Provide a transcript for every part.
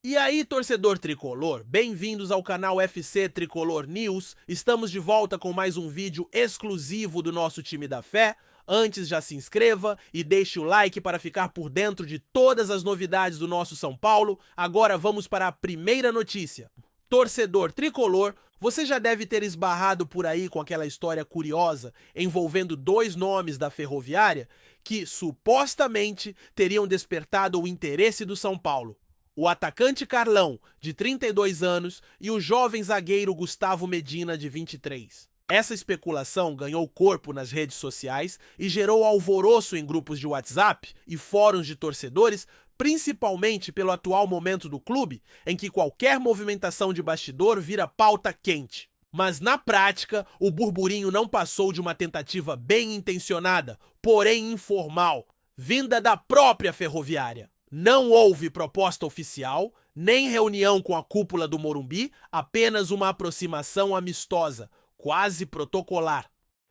E aí, torcedor tricolor, bem-vindos ao canal FC Tricolor News. Estamos de volta com mais um vídeo exclusivo do nosso time da fé. Antes, já se inscreva e deixe o like para ficar por dentro de todas as novidades do nosso São Paulo. Agora vamos para a primeira notícia. Torcedor tricolor, você já deve ter esbarrado por aí com aquela história curiosa envolvendo dois nomes da Ferroviária que supostamente teriam despertado o interesse do São Paulo. O atacante Carlão, de 32 anos, e o jovem zagueiro Gustavo Medina, de 23. Essa especulação ganhou corpo nas redes sociais e gerou alvoroço em grupos de WhatsApp e fóruns de torcedores, principalmente pelo atual momento do clube, em que qualquer movimentação de bastidor vira pauta quente. Mas na prática, o burburinho não passou de uma tentativa bem intencionada, porém informal, vinda da própria Ferroviária. Não houve proposta oficial, nem reunião com a cúpula do Morumbi, apenas uma aproximação amistosa, quase protocolar,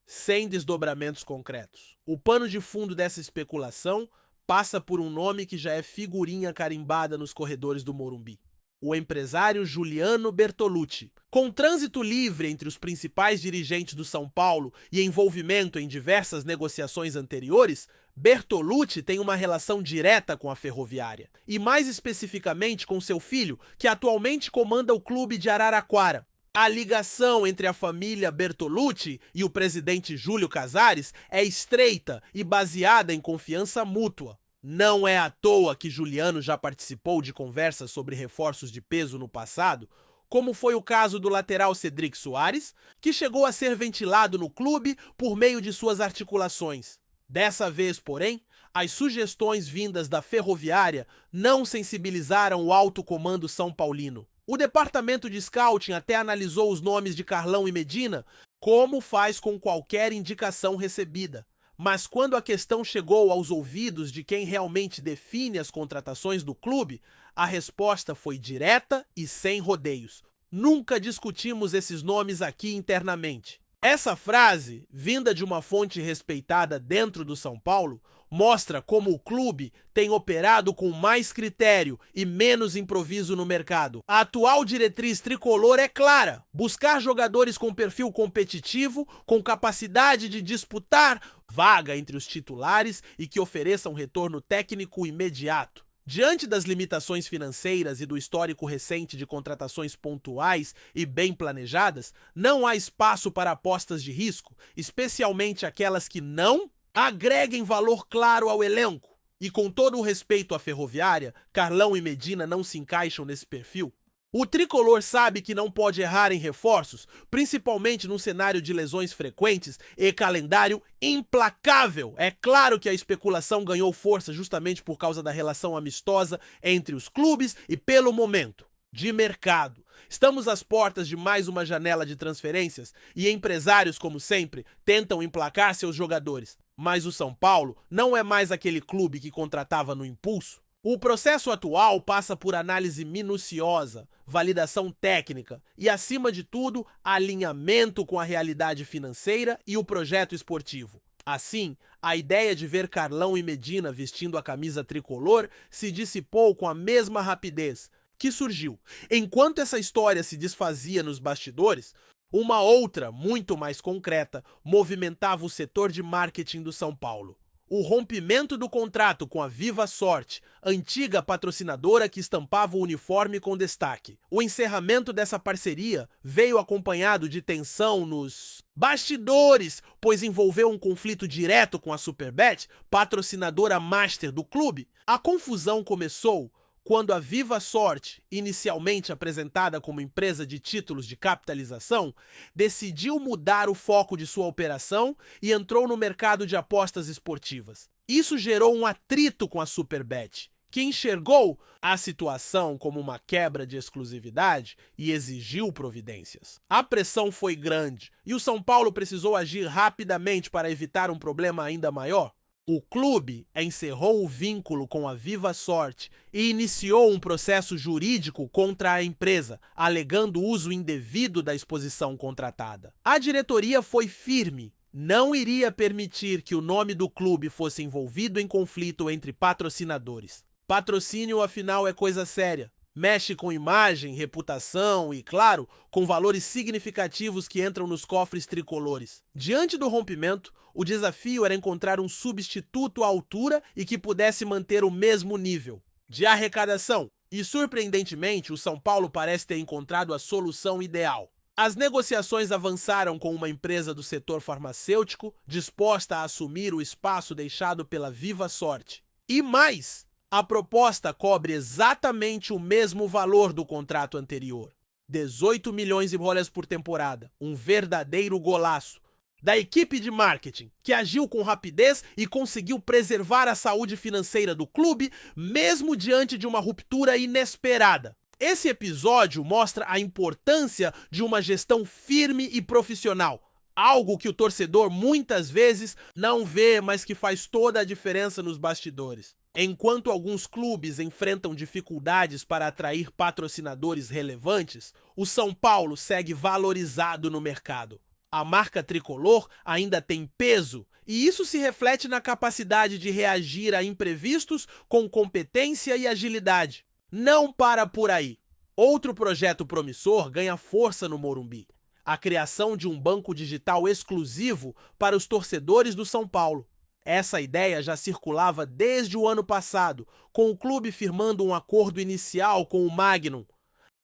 sem desdobramentos concretos. O pano de fundo dessa especulação passa por um nome que já é figurinha carimbada nos corredores do Morumbi: o empresário Juliano Bertolucci. Com trânsito livre entre os principais dirigentes do São Paulo e envolvimento em diversas negociações anteriores, Bertolucci tem uma relação direta com a Ferroviária, e mais especificamente com seu filho, que atualmente comanda o clube de Araraquara. A ligação entre a família Bertolucci e o presidente Júlio Casares é estreita e baseada em confiança mútua. Não é à toa que Juliano já participou de conversas sobre reforços de peso no passado, como foi o caso do lateral Cedric Soares, que chegou a ser ventilado no clube por meio de suas articulações. Dessa vez, porém, as sugestões vindas da Ferroviária não sensibilizaram o alto comando são paulino. O departamento de scouting até analisou os nomes de Carlão e Medina, como faz com qualquer indicação recebida. Mas quando a questão chegou aos ouvidos de quem realmente define as contratações do clube, a resposta foi direta e sem rodeios. Nunca discutimos esses nomes aqui internamente. Essa frase, vinda de uma fonte respeitada dentro do São Paulo, mostra como o clube tem operado com mais critério e menos improviso no mercado. A atual diretriz tricolor é clara: buscar jogadores com perfil competitivo, com capacidade de disputar vaga entre os titulares e que ofereçam retorno técnico imediato. Diante das limitações financeiras e do histórico recente de contratações pontuais e bem planejadas, não há espaço para apostas de risco, especialmente aquelas que não agreguem valor claro ao elenco. E com todo o respeito à Ferroviária, Carlão e Medina não se encaixam nesse perfil. O tricolor sabe que não pode errar em reforços, principalmente num cenário de lesões frequentes e calendário implacável. É claro que a especulação ganhou força justamente por causa da relação amistosa entre os clubes e pelo momento de mercado. Estamos às portas de mais uma janela de transferências e empresários, como sempre, tentam emplacar seus jogadores. Mas o São Paulo não é mais aquele clube que contratava no impulso. O processo atual passa por análise minuciosa, validação técnica e, acima de tudo, alinhamento com a realidade financeira e o projeto esportivo. Assim, a ideia de ver Carlão e Medina vestindo a camisa tricolor se dissipou com a mesma rapidez que surgiu. Enquanto essa história se desfazia nos bastidores, uma outra, muito mais concreta, movimentava o setor de marketing do São Paulo: o rompimento do contrato com a Viva Sorte, antiga patrocinadora que estampava o uniforme com destaque. O encerramento dessa parceria veio acompanhado de tensão nos bastidores, pois envolveu um conflito direto com a Superbet, patrocinadora master do clube. A confusão começou quando a Viva Sorte, inicialmente apresentada como empresa de títulos de capitalização, decidiu mudar o foco de sua operação e entrou no mercado de apostas esportivas. Isso gerou um atrito com a Superbet, que enxergou a situação como uma quebra de exclusividade e exigiu providências. A pressão foi grande e o São Paulo precisou agir rapidamente para evitar um problema ainda maior. O clube encerrou o vínculo com a Viva Sorte e iniciou um processo jurídico contra a empresa, alegando uso indevido da exposição contratada. A diretoria foi firme: não iria permitir que o nome do clube fosse envolvido em conflito entre patrocinadores. Patrocínio, afinal, é coisa séria. Mexe com imagem, reputação e, claro, com valores significativos que entram nos cofres tricolores. Diante do rompimento, o desafio era encontrar um substituto à altura e que pudesse manter o mesmo nível de arrecadação. E, surpreendentemente, o São Paulo parece ter encontrado a solução ideal. As negociações avançaram com uma empresa do setor farmacêutico disposta a assumir o espaço deixado pela Viva Sorte. E mais, a proposta cobre exatamente o mesmo valor do contrato anterior. 18 milhões de rolas por temporada, um verdadeiro golaço. Da equipe de marketing, que agiu com rapidez e conseguiu preservar a saúde financeira do clube, mesmo diante de uma ruptura inesperada. Esse episódio mostra a importância de uma gestão firme e profissional, algo que o torcedor muitas vezes não vê, mas que faz toda a diferença nos bastidores. Enquanto alguns clubes enfrentam dificuldades para atrair patrocinadores relevantes, o São Paulo segue valorizado no mercado. A marca tricolor ainda tem peso, e isso se reflete na capacidade de reagir a imprevistos com competência e agilidade. Não para por aí. Outro projeto promissor ganha força no Morumbi: a criação de um banco digital exclusivo para os torcedores do São Paulo. Essa ideia já circulava desde o ano passado, com o clube firmando um acordo inicial com o Magnum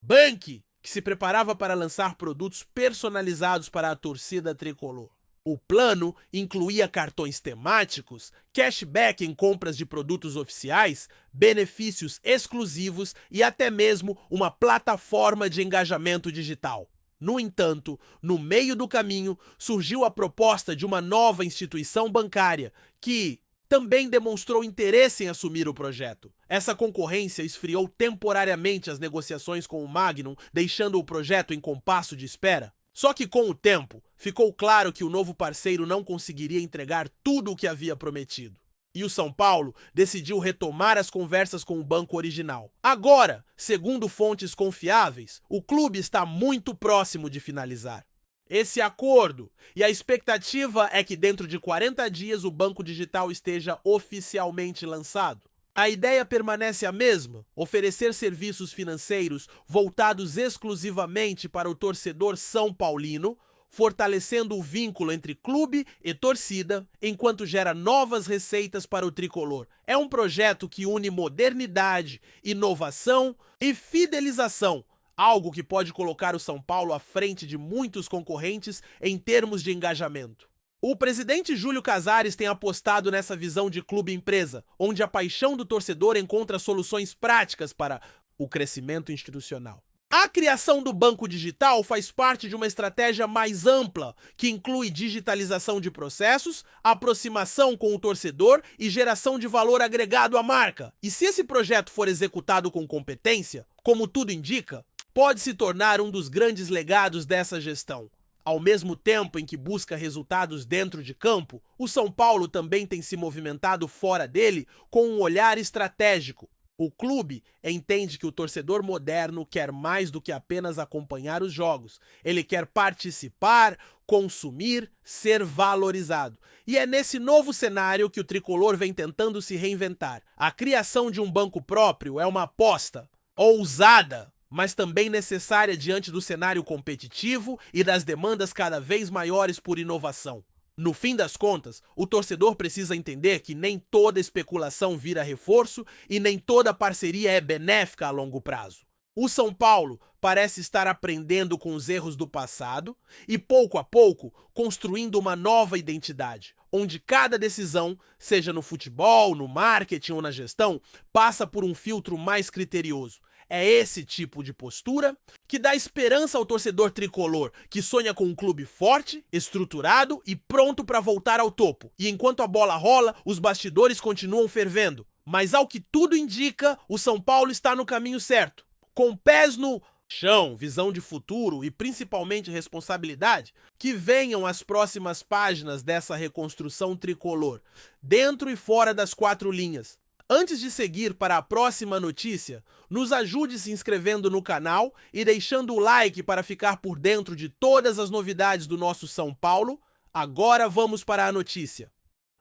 Bank, que se preparava para lançar produtos personalizados para a torcida tricolor. O plano incluía cartões temáticos, cashback em compras de produtos oficiais, benefícios exclusivos e até mesmo uma plataforma de engajamento digital. No entanto, no meio do caminho, surgiu a proposta de uma nova instituição bancária que também demonstrou interesse em assumir o projeto. Essa concorrência esfriou temporariamente as negociações com o Magnum, deixando o projeto em compasso de espera. Só que com o tempo, ficou claro que o novo parceiro não conseguiria entregar tudo o que havia prometido. E o São Paulo decidiu retomar as conversas com o banco original. Agora, segundo fontes confiáveis, o clube está muito próximo de finalizar esse acordo, e a expectativa é que dentro de 40 dias o banco digital esteja oficialmente lançado. A ideia permanece a mesma: oferecer serviços financeiros voltados exclusivamente para o torcedor são paulino, fortalecendo o vínculo entre clube e torcida, enquanto gera novas receitas para o tricolor. É um projeto que une modernidade, inovação e fidelização, algo que pode colocar o São Paulo à frente de muitos concorrentes em termos de engajamento. O presidente Júlio Casares tem apostado nessa visão de clube-empresa, onde a paixão do torcedor encontra soluções práticas para o crescimento institucional. A criação do banco digital faz parte de uma estratégia mais ampla, que inclui digitalização de processos, aproximação com o torcedor e geração de valor agregado à marca. E se esse projeto for executado com competência, como tudo indica, pode se tornar um dos grandes legados dessa gestão. Ao mesmo tempo em que busca resultados dentro de campo, o São Paulo também tem se movimentado fora dele com um olhar estratégico. O clube entende que o torcedor moderno quer mais do que apenas acompanhar os jogos. Ele quer participar, consumir, ser valorizado. E é nesse novo cenário que o tricolor vem tentando se reinventar. A criação de um banco próprio é uma aposta ousada, mas também necessária diante do cenário competitivo e das demandas cada vez maiores por inovação. No fim das contas, o torcedor precisa entender que nem toda especulação vira reforço e nem toda parceria é benéfica a longo prazo. O São Paulo parece estar aprendendo com os erros do passado e, pouco a pouco, construindo uma nova identidade, onde cada decisão, seja no futebol, no marketing ou na gestão, passa por um filtro mais criterioso. É esse tipo de postura que dá esperança ao torcedor tricolor, que sonha com um clube forte, estruturado e pronto para voltar ao topo. E enquanto a bola rola, os bastidores continuam fervendo. Mas ao que tudo indica, o São Paulo está no caminho certo. Com pés no chão, visão de futuro e principalmente responsabilidade, que venham as próximas páginas dessa reconstrução tricolor, dentro e fora das quatro linhas. Antes de seguir para a próxima notícia, nos ajude se inscrevendo no canal e deixando o like para ficar por dentro de todas as novidades do nosso São Paulo. Agora vamos para a notícia.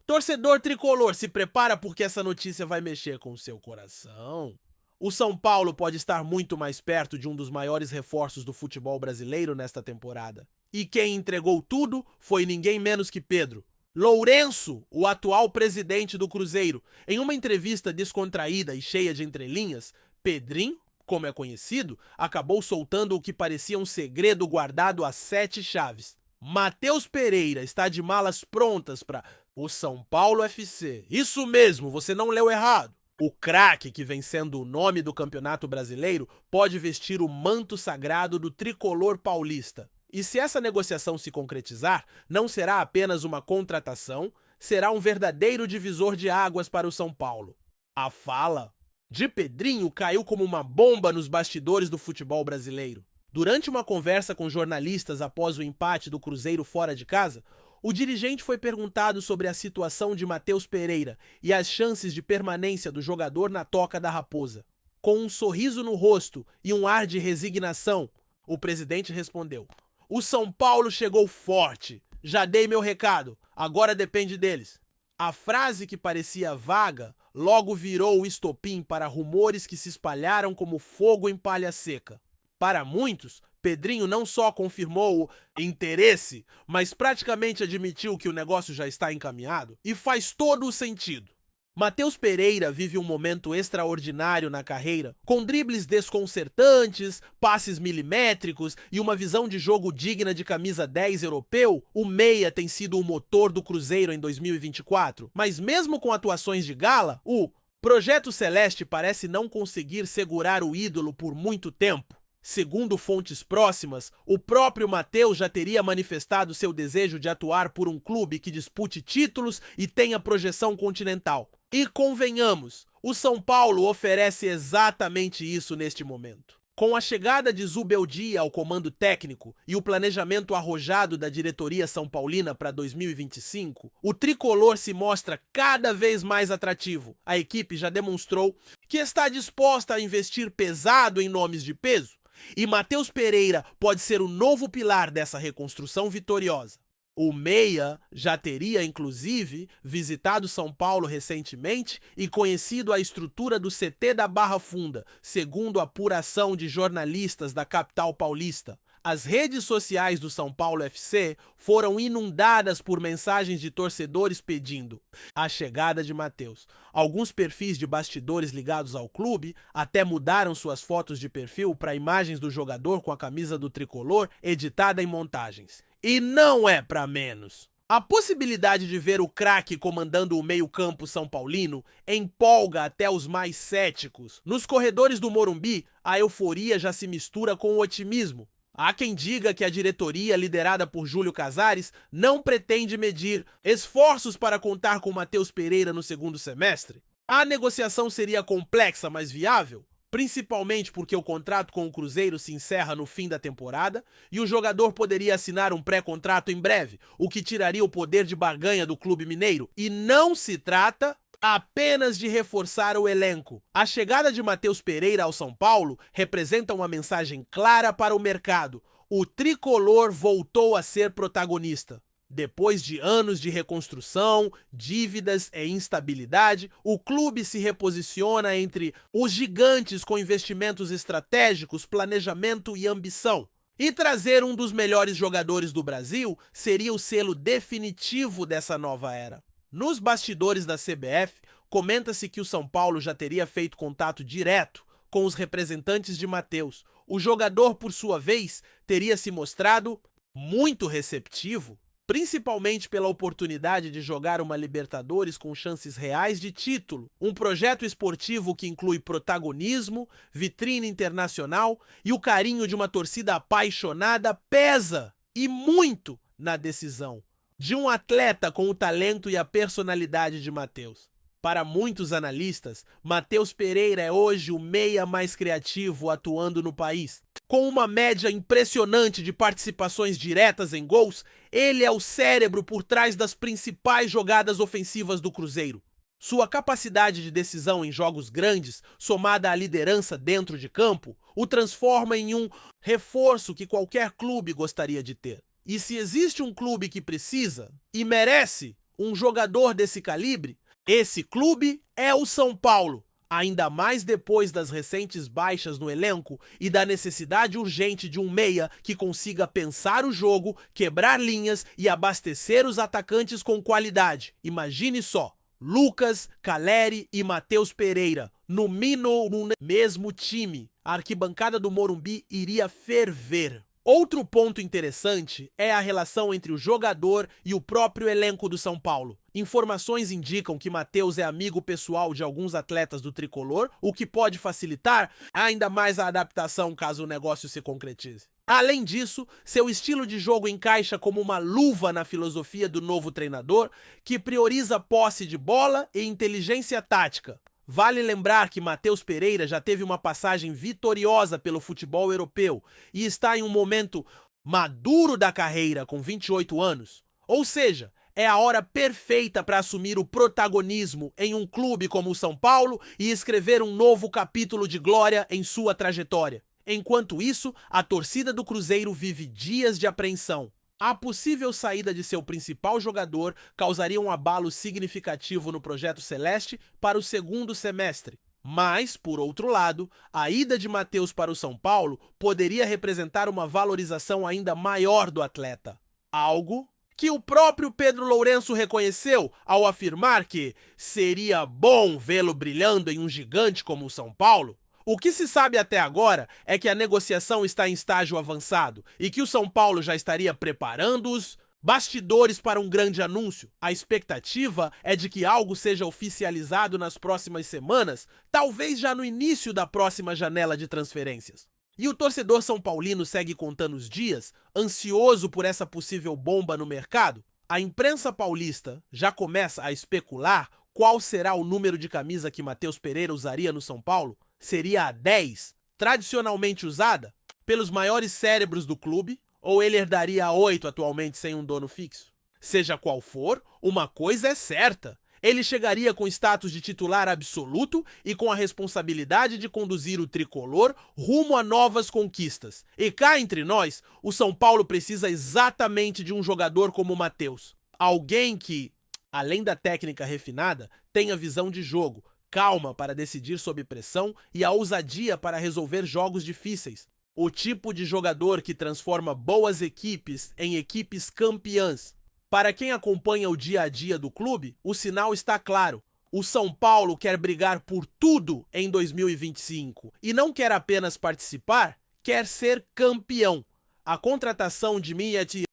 Torcedor tricolor, se prepara porque essa notícia vai mexer com o seu coração. O São Paulo pode estar muito mais perto de um dos maiores reforços do futebol brasileiro nesta temporada. E quem entregou tudo foi ninguém menos que Pedro Lourenço, o atual presidente do Cruzeiro. Em uma entrevista descontraída e cheia de entrelinhas, Pedrinho, como é conhecido, acabou soltando o que parecia um segredo guardado a 7 chaves. Matheus Pereira está de malas prontas para o São Paulo FC. Isso mesmo, você não leu errado. O craque, que vem sendo o nome do Campeonato Brasileiro, pode vestir o manto sagrado do tricolor paulista. E se essa negociação se concretizar, não será apenas uma contratação, será um verdadeiro divisor de águas para o São Paulo. A fala de Pedrinho caiu como uma bomba nos bastidores do futebol brasileiro. Durante uma conversa com jornalistas após o empate do Cruzeiro fora de casa, o dirigente foi perguntado sobre a situação de Matheus Pereira e as chances de permanência do jogador na Toca da Raposa. Com um sorriso no rosto e um ar de resignação, o presidente respondeu: "O São Paulo chegou forte. Já dei meu recado. Agora depende deles." A frase, que parecia vaga, logo virou o estopim para rumores que se espalharam como fogo em palha seca. Para muitos, Pedrinho não só confirmou o interesse, mas praticamente admitiu que o negócio já está encaminhado, e faz todo o sentido. Matheus Pereira vive um momento extraordinário na carreira, com dribles desconcertantes, passes milimétricos e uma visão de jogo digna de camisa 10 europeu. O meia tem sido o motor do Cruzeiro em 2024, mas mesmo com atuações de gala, o Projeto Celeste parece não conseguir segurar o ídolo por muito tempo. Segundo fontes próximas, o próprio Matheus já teria manifestado seu desejo de atuar por um clube que dispute títulos e tenha projeção continental. E convenhamos, o São Paulo oferece exatamente isso neste momento. Com a chegada de Zubeldia ao comando técnico e o planejamento arrojado da diretoria são paulina para 2025, o tricolor se mostra cada vez mais atrativo. A equipe já demonstrou que está disposta a investir pesado em nomes de peso, e Matheus Pereira pode ser o novo pilar dessa reconstrução vitoriosa. O meia já teria, inclusive, visitado São Paulo recentemente e conhecido a estrutura do CT da Barra Funda, segundo a apuração de jornalistas da capital paulista. As redes sociais do São Paulo FC foram inundadas por mensagens de torcedores pedindo a chegada de Matheus. Alguns perfis de bastidores ligados ao clube até mudaram suas fotos de perfil para imagens do jogador com a camisa do tricolor editada em montagens. E não é para menos. A possibilidade de ver o craque comandando o meio-campo são paulino empolga até os mais céticos. Nos corredores do Morumbi, a euforia já se mistura com o otimismo. Há quem diga que a diretoria, liderada por Júlio Casares, não pretende medir esforços para contar com Matheus Pereira no segundo semestre. A negociação seria complexa, mas viável, principalmente porque o contrato com o Cruzeiro se encerra no fim da temporada e o jogador poderia assinar um pré-contrato em breve, o que tiraria o poder de barganha do clube mineiro. E não se trata apenas de reforçar o elenco. A chegada de Matheus Pereira ao São Paulo representa uma mensagem clara para o mercado. O tricolor voltou a ser protagonista. Depois de anos de reconstrução, dívidas e instabilidade, o clube se reposiciona entre os gigantes com investimentos estratégicos, planejamento e ambição. E trazer um dos melhores jogadores do Brasil seria o selo definitivo dessa nova era. Nos bastidores da CBF, comenta-se que o São Paulo já teria feito contato direto com os representantes de Matheus. O jogador, por sua vez, teria se mostrado muito receptivo, principalmente pela oportunidade de jogar uma Libertadores com chances reais de título, um projeto esportivo que inclui protagonismo, vitrine internacional e o carinho de uma torcida apaixonada pesa, e muito, na decisão de um atleta com o talento e a personalidade de Matheus. Para muitos analistas, Matheus Pereira é hoje o meia mais criativo atuando no país. Com uma média impressionante de participações diretas em gols, ele é o cérebro por trás das principais jogadas ofensivas do Cruzeiro. Sua capacidade de decisão em jogos grandes, somada à liderança dentro de campo, o transforma em um reforço que qualquer clube gostaria de ter. E se existe um clube que precisa e merece um jogador desse calibre, esse clube é o São Paulo. ainda mais depois das recentes baixas no elenco e da necessidade urgente de um meia que consiga pensar o jogo, quebrar linhas e abastecer os atacantes com qualidade. Imagine só, Lucas, Caleri e Matheus Pereira no mesmo time. A arquibancada do Morumbi iria ferver. Outro ponto interessante é a relação entre o jogador e o próprio elenco do São Paulo. Informações indicam que Matheus é amigo pessoal de alguns atletas do tricolor, o que pode facilitar ainda mais a adaptação caso o negócio se concretize. Além disso, seu estilo de jogo encaixa como uma luva na filosofia do novo treinador, que prioriza posse de bola e inteligência tática. Vale lembrar que Matheus Pereira já teve uma passagem vitoriosa pelo futebol europeu e está em um momento maduro da carreira com 28 anos. Ou seja, é a hora perfeita para assumir o protagonismo em um clube como o São Paulo e escrever um novo capítulo de glória em sua trajetória. Enquanto isso, a torcida do Cruzeiro vive dias de apreensão. A possível saída de seu principal jogador causaria um abalo significativo no projeto celeste para o segundo semestre. Mas, por outro lado, a ida de Matheus para o São Paulo poderia representar uma valorização ainda maior do atleta. Algo que o próprio Pedro Lourenço reconheceu ao afirmar que seria bom vê-lo brilhando em um gigante como o São Paulo. O que se sabe até agora é que a negociação está em estágio avançado e que o São Paulo já estaria preparando os bastidores para um grande anúncio. A expectativa é de que algo seja oficializado nas próximas semanas, talvez já no início da próxima janela de transferências. E o torcedor são paulino segue contando os dias, ansioso por essa possível bomba no mercado. A imprensa paulista já começa a especular qual será o número de camisa que Matheus Pereira usaria no São Paulo. Seria a 10, tradicionalmente usada pelos maiores cérebros do clube, ou ele herdaria a 8 atualmente sem um dono fixo? Seja qual for, uma coisa é certa. Ele chegaria com status de titular absoluto e com a responsabilidade de conduzir o tricolor rumo a novas conquistas. E cá entre nós, o São Paulo precisa exatamente de um jogador como o Matheus. Alguém que, além da técnica refinada, tenha visão de jogo, calma para decidir sob pressão e a ousadia para resolver jogos difíceis. O tipo de jogador que transforma boas equipes em equipes campeãs. Para quem acompanha o dia a dia do clube, o sinal está claro. O São Paulo quer brigar por tudo em 2025 e não quer apenas participar, quer ser campeão. A contratação de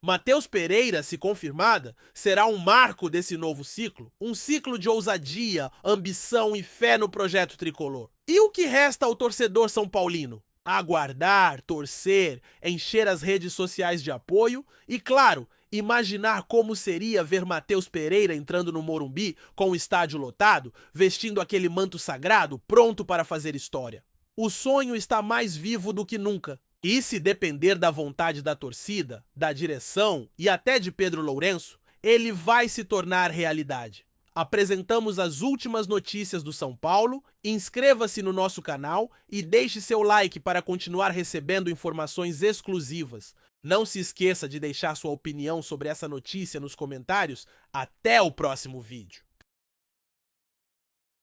Matheus Pereira, se confirmada, será um marco desse novo ciclo, um ciclo de ousadia, ambição e fé no projeto tricolor. E o que resta ao torcedor são paulino? Aguardar, torcer, encher as redes sociais de apoio e, claro, imaginar como seria ver Matheus Pereira entrando no Morumbi com o estádio lotado, vestindo aquele manto sagrado, pronto para fazer história. O sonho está mais vivo do que nunca. E se depender da vontade da torcida, da direção e até de Pedro Lourenço, ele vai se tornar realidade. Apresentamos as últimas notícias do São Paulo, inscreva-se no nosso canal e deixe seu like para continuar recebendo informações exclusivas. Não se esqueça de deixar sua opinião sobre essa notícia nos comentários. Até o próximo vídeo.